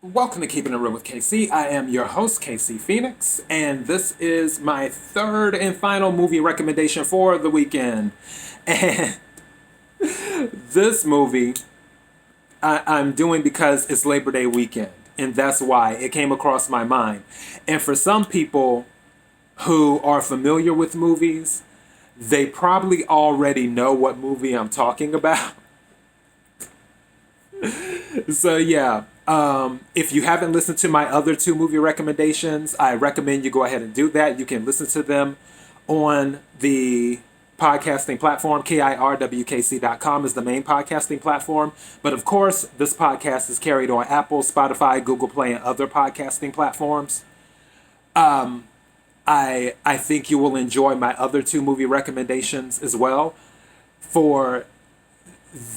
Welcome to Keeping It Real with KC. I am your host, KC Phoenix, and this is my third and final movie recommendation for the weekend. And this movie I'm doing because it's Labor Day weekend, and that's why it came across my mind. And for some people who are familiar with movies, they probably already know what movie I'm talking about. So yeah, if you haven't listened to my other two movie recommendations, I recommend you go ahead and do that. You can listen to them on the podcasting platform. KIRWKC.com is the main podcasting platform. But of course, this podcast is carried on Apple, Spotify, Google Play, and other podcasting platforms. I think you will enjoy my other two movie recommendations as well. For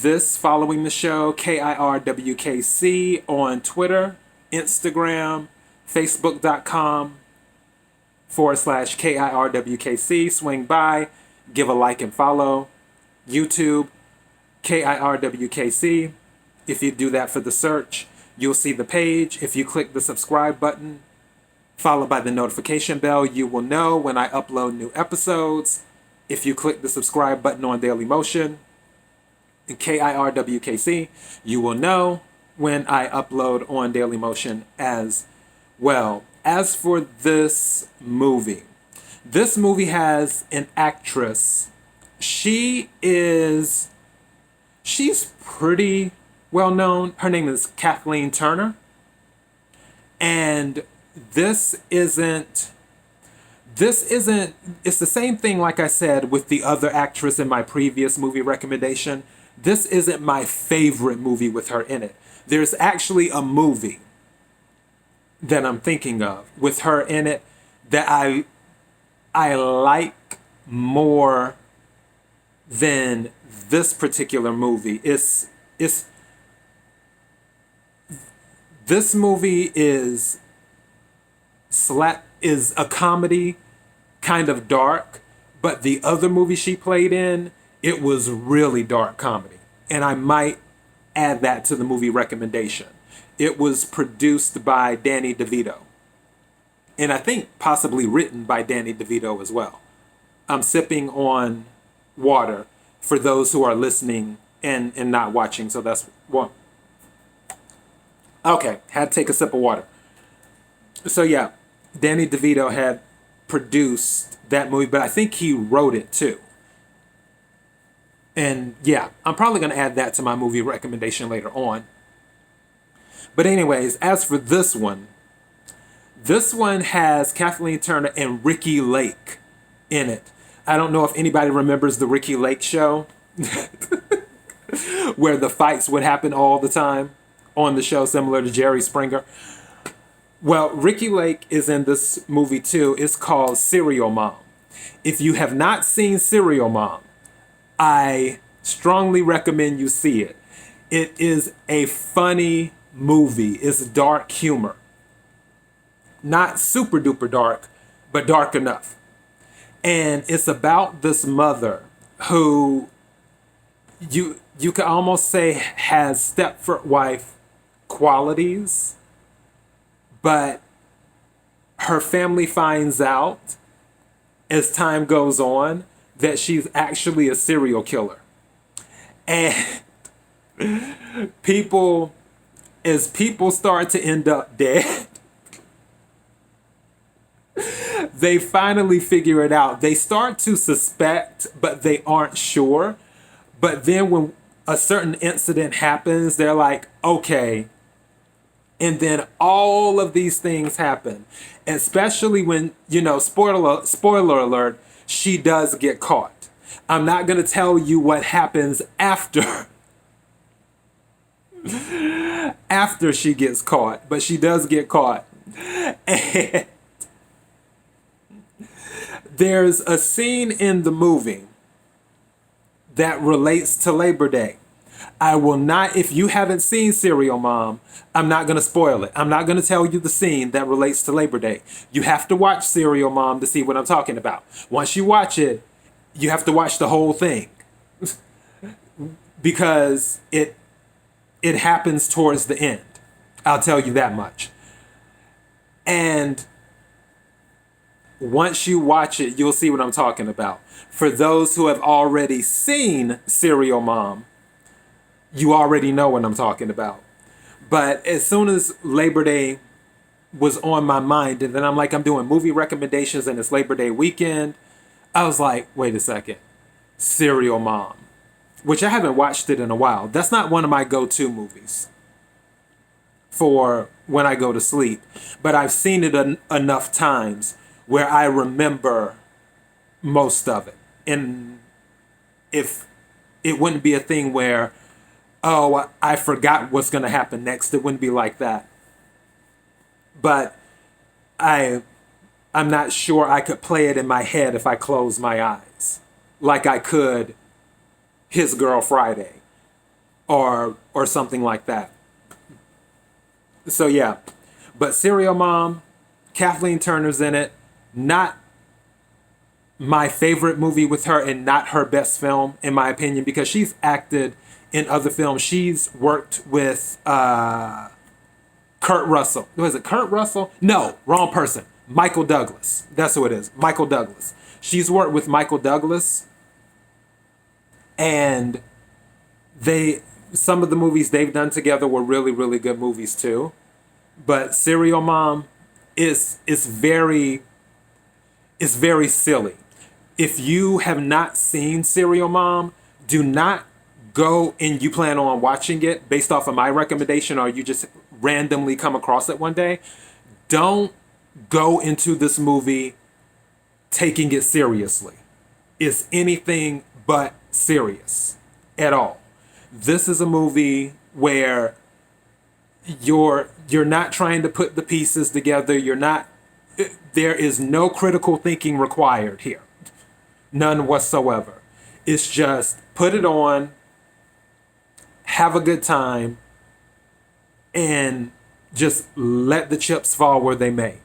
this following the show, KIRWKC on Twitter, Instagram, Facebook.com/KIRWKC. Swing by, give a like and follow. YouTube, KIRWKC. If you do that for the search, you'll see the page. If you click the subscribe button, followed by the notification bell, you will know when I upload new episodes. If you click the subscribe button on Daily Motion, KIRWKC, you will know when I upload on Daily Motion as well. As for this movie has an actress. She's pretty well known. Her name is Kathleen Turner. And it's the same thing, like I said, with the other actress in my previous movie recommendation. This isn't my favorite movie with her in it. There's actually a movie that I'm thinking of with her in it that I like more than this particular movie. This movie is a comedy, kind of dark, but the other movie she played in, it was really dark comedy. And I might add that to the movie recommendation. It was produced by Danny DeVito. And I think possibly written by Danny DeVito as well. I'm sipping on water for those who are listening and not watching. So that's one. Okay, had to take a sip of water. So yeah, Danny DeVito had produced that movie, but I think he wrote it too. And yeah, I'm probably going to add that to my movie recommendation later on. But anyways, as for this one has Kathleen Turner and Ricky Lake in it. I don't know if anybody remembers the Ricky Lake show where the fights would happen all the time on the show, similar to Jerry Springer. Well, Ricky Lake is in this movie too. It's called Serial Mom. If you have not seen Serial Mom, I strongly recommend you see it. It is a funny movie. It's dark humor. Not super duper dark, but dark enough. And it's about this mother who you could almost say has Stepford wife qualities, but her family finds out as time goes on that she's actually a serial killer. And as people start to end up dead, they finally figure it out. They start to suspect, but they aren't sure. But then when a certain incident happens, they're like, okay. And then all of these things happen. Especially when, spoiler alert, she does get caught. I'm not going to tell you what happens after she gets caught, but she does get caught. And there's a scene in the movie that relates to Labor Day. I will not, if you haven't seen Serial Mom, I'm not going to spoil it. I'm not going to tell you the scene that relates to Labor Day. You have to watch Serial Mom to see what I'm talking about. Once you watch it, you have to watch the whole thing. Because it happens towards the end. I'll tell you that much. And once you watch it, you'll see what I'm talking about. For those who have already seen Serial Mom, you already know what I'm talking about. But as soon as Labor Day was on my mind, and then I'm doing movie recommendations and it's Labor Day weekend, I was like, wait a second, Serial Mom, which I haven't watched it in a while. That's not one of my go-to movies for when I go to sleep, but I've seen it enough times where I remember most of it. And if it wouldn't be a thing where, oh, I forgot what's going to happen next, it wouldn't be like that. But I'm not sure I could play it in my head if I close my eyes, like I could His Girl Friday or something like that. So yeah, but Serial Mom, Kathleen Turner's in it. Not my favorite movie with her and not her best film, in my opinion, because she's acted in other films. She's worked with Kurt Russell. Was it Kurt Russell? No, wrong person. Michael Douglas. That's who it is. Michael Douglas. She's worked with Michael Douglas, and some of the movies they've done together were really, really good movies too. But Serial Mom is very silly. If you have not seen Serial Mom, do not go and you plan on watching it based off of my recommendation, or you just randomly come across it one day. Don't go into this movie taking it seriously. It's anything but serious at all. This is a movie where you're not trying to put the pieces together. There is no critical thinking required here. None whatsoever. It's just put it on, have a good time, and just let the chips fall where they may.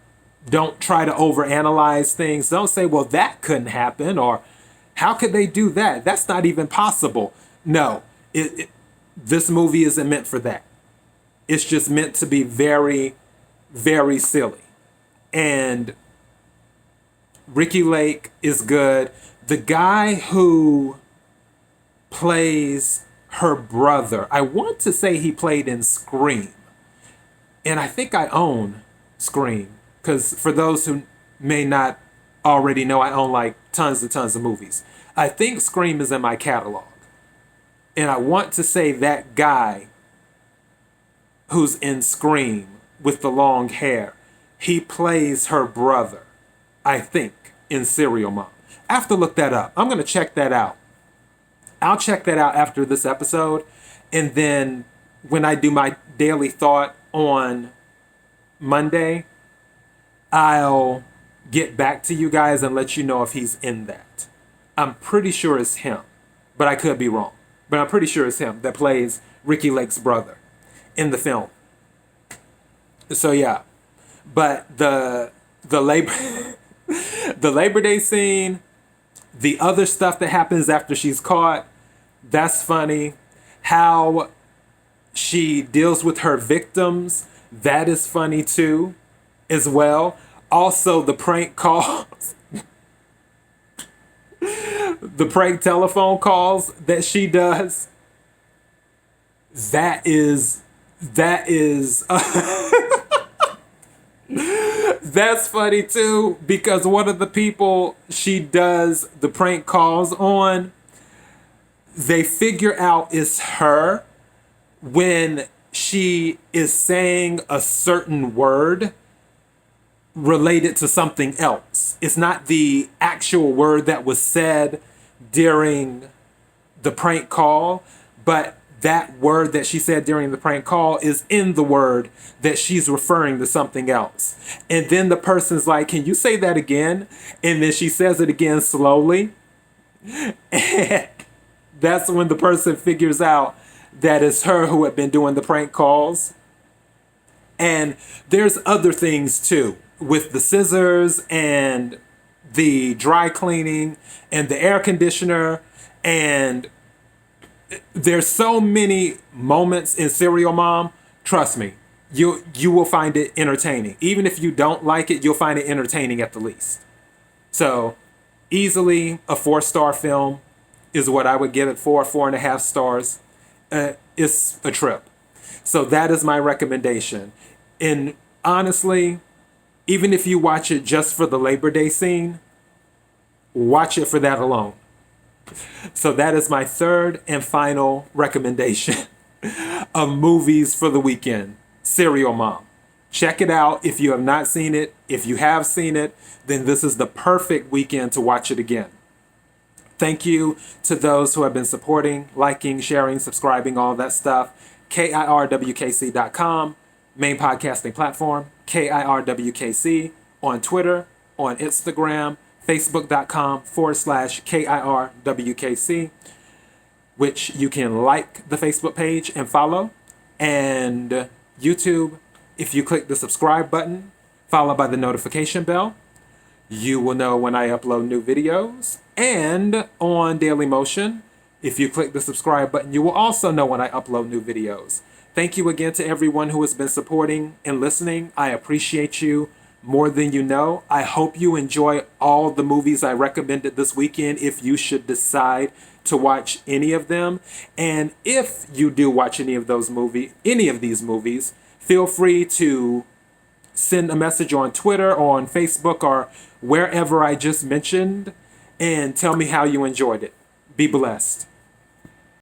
Don't try to overanalyze things. Don't say, well, that couldn't happen, or how could they do that? That's not even possible. No, this movie isn't meant for that. It's just meant to be very, very silly. And Ricky Lake is good. The guy who plays her brother, I want to say he played in Scream. And I think I own Scream, because for those who may not already know, I own like tons and tons of movies. I think Scream is in my catalog. And I want to say that guy who's in Scream with the long hair, he plays her brother, I think, in Serial Mom. I have to look that up. I'm going to check that out. I'll check that out after this episode. And then when I do my daily thought on Monday, I'll get back to you guys and let you know if he's in that. I'm pretty sure it's him, but I could be wrong. But I'm pretty sure it's him that plays Ricky Lake's brother in the film. So yeah, but the labor the Labor Day scene, the other stuff that happens after she's caught, that's funny. How she deals with her victims, that is funny too, as well. Also, the prank calls, the prank telephone calls that she does, that is that's funny too, because one of the people she does the prank calls on, they figure out it's her when she is saying a certain word related to something else. It's not the actual word that was said during the prank call, but that word that she said during the prank call is in the word that she's referring to something else. And then the person's like, can you say that again? And then she says it again slowly. And that's when the person figures out that it's her who had been doing the prank calls. And there's other things too, with the scissors and the dry cleaning and the air conditioner. And there's so many moments in Serial Mom. Trust me, you will find it entertaining. Even if you don't like it, you'll find it entertaining at the least. So easily a 4-star film is what I would give it, 4.5 stars. It's a trip. So that is my recommendation. And honestly, even if you watch it just for the Labor Day scene, watch it for that alone. So that is my third and final recommendation of movies for the weekend. Serial Mom. Check it out if you have not seen it. If you have seen it, then this is the perfect weekend to watch it again. Thank you to those who have been supporting, liking, sharing, subscribing, all that stuff. KIRWKC.com, main podcasting platform. KIRWKC on Twitter, on Instagram, Facebook.com/KIRWKC, which you can like the Facebook page and follow. And YouTube, if you click the subscribe button, followed by the notification bell, you will know when I upload new videos. And on Dailymotion, if you click the subscribe button, you will also know when I upload new videos. Thank you again to everyone who has been supporting and listening. I appreciate you more than you know. I hope you enjoy all the movies I recommended this weekend if you should decide to watch any of them. And if you do watch any of these movies, feel free to send a message on Twitter or on Facebook or wherever I just mentioned and tell me how you enjoyed it. Be blessed.